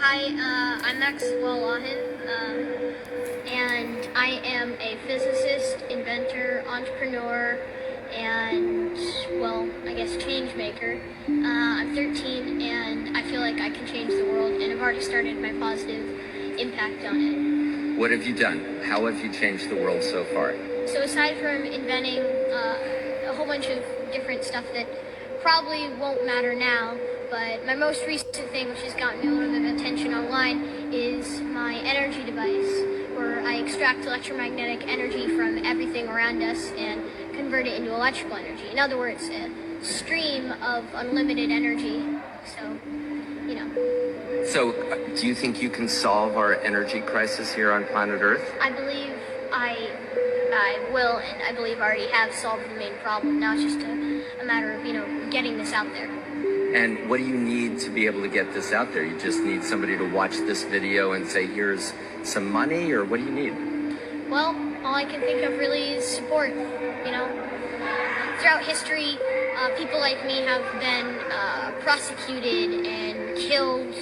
Hi, I'm Maxwell Lahin, and I am a physicist, inventor, entrepreneur, and, well, I guess change maker. I'm 13, and I feel like I can change the world, and I've already started my positive impact on it. What have you done? How have you changed the world so far? So aside from inventing a whole bunch of different stuff that probably won't matter now, but my most recent thing, which has gotten me a little bit of attention online, is my energy device, where I extract electromagnetic energy from everything around us and convert it into electrical energy. In other words, a stream of unlimited energy. So, you know. So, do you think you can solve our energy crisis here on planet Earth? I believe I will, and I believe I already have solved the main problem. Now it's just a matter of, getting this out there. And what do you need to be able to get this out there? You just need somebody to watch this video and say, here's some money, or what do you need? Well, all I can think of really is support, Throughout history, people like me have been prosecuted and killed,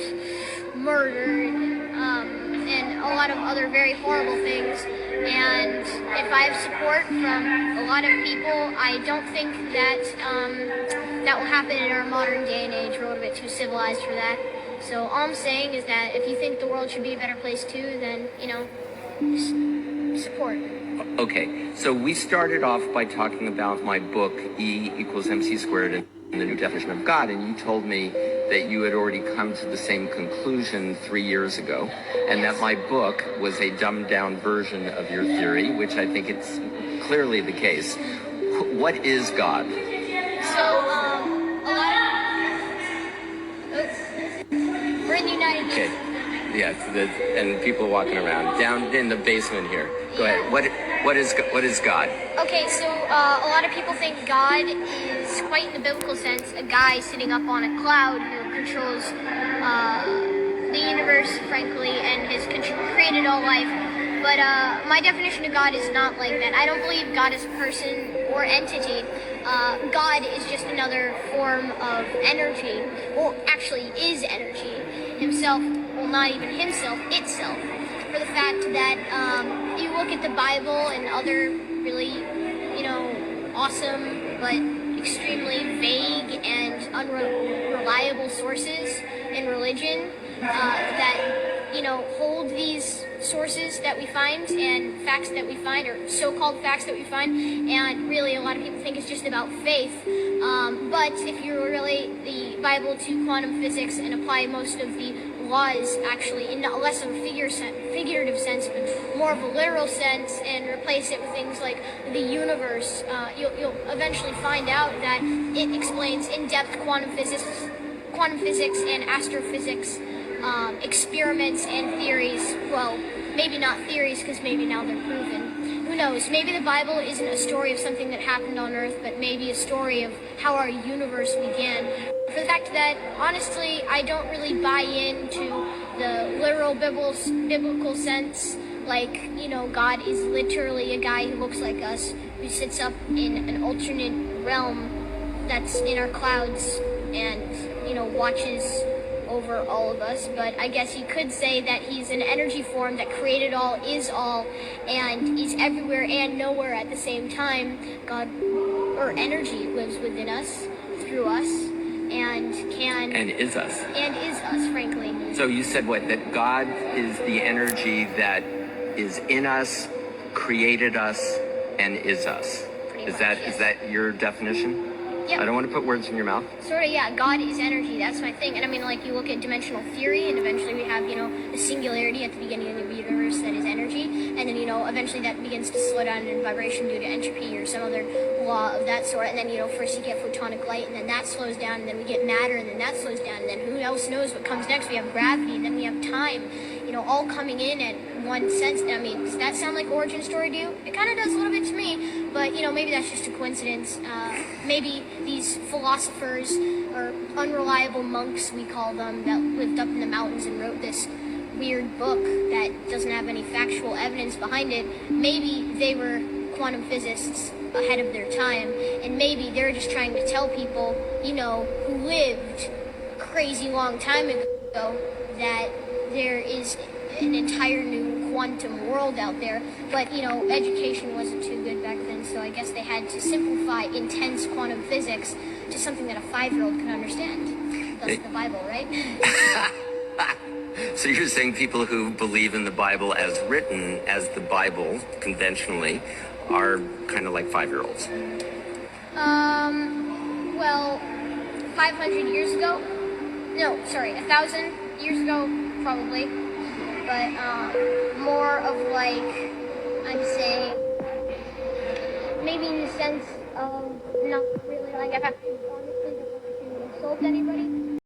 murdered, and a lot of other very horrible things. And if I have support from a lot of people, I don't think that that will happen in our modern day and age. We're a little bit too civilized for that. So all I'm saying is that if you think the world should be a better place too, then, support. Okay, so we started off by talking about my book, E equals MC squared, and the new definition of God, and you told me that you had already come to the same conclusion 3 years ago, and that my book was a dumbed-down version of your theory, which I think it's clearly the case. What is God? So, a lot of... We're in the United States. Okay. Yes, and people walking around down in the basement here. Go ahead. What is God? Okay, so a lot of people think God is, quite in the biblical sense, a guy sitting up on a cloud who controls the universe, frankly, and has created all life. But my definition of God is not like that. I don't believe God is a person or entity. God is just another form of energy, or actually is energy. Himself, well, not even himself, itself. For the fact that you look at the Bible and other really, awesome but extremely vague and unreliable sources in religion that, hold these sources that we find and facts that we find, or so-called facts that we find, and really a lot of people think it's just about faith. But if you relate the Bible to quantum physics and apply most of the laws actually in less of a figurative sense, but more of a literal sense, and replace it with things like the universe, you'll eventually find out that it explains in-depth quantum physics and astrophysics, experiments and theories. Well, maybe not theories, because maybe now they're proven. Who knows? Maybe the Bible isn't a story of something that happened on Earth, but maybe a story of how our universe began. For the fact that, honestly, I don't really buy into the literal biblical sense, like, God is literally a guy who looks like us, who sits up in an alternate realm that's in our clouds and, watches over all of us. But I guess you could say that he's an energy form that created all, is all, and is everywhere and nowhere at the same time. God, or energy, lives within us, through us, and can... And is us. And is us, frankly. So you said what? That God is the energy that is in us, created us, and is us. Is that your definition? Yep. I don't want to put words in your mouth. Sort of, yeah. God is energy. That's my thing. And I mean, like, you look at dimensional theory, and eventually we have, the singularity at the beginning of the universe that is energy. And then, eventually that begins to slow down in vibration due to entropy or some other law of that sort. And then, first you get photonic light, and then that slows down, and then we get matter, and then that slows down. And then who else knows what comes next? We have gravity, and then we have time, all coming in at one sense. I mean, does that sound like origin story to you? It kind of does a little bit to me, but, maybe that's just a coincidence. Maybe these philosophers, or unreliable monks, we call them, that lived up in the mountains and wrote this weird book that doesn't have any factual evidence behind it, maybe they were quantum physicists ahead of their time, and maybe they're just trying to tell people, who lived a crazy long time ago, ago that there is an entire new quantum world out there, but education wasn't too good back then, so I guess they had to simplify intense quantum physics to something that a 5-year-old could understand. Thus the Bible, right? So you're saying people who believe in the Bible as written, as the Bible conventionally, are kind of like 5-year-olds? Well, 500 years ago? No, sorry, 1,000 years ago, probably. But, more of like, I'm saying, maybe in the sense of not really like I've actually honestly never insult anybody.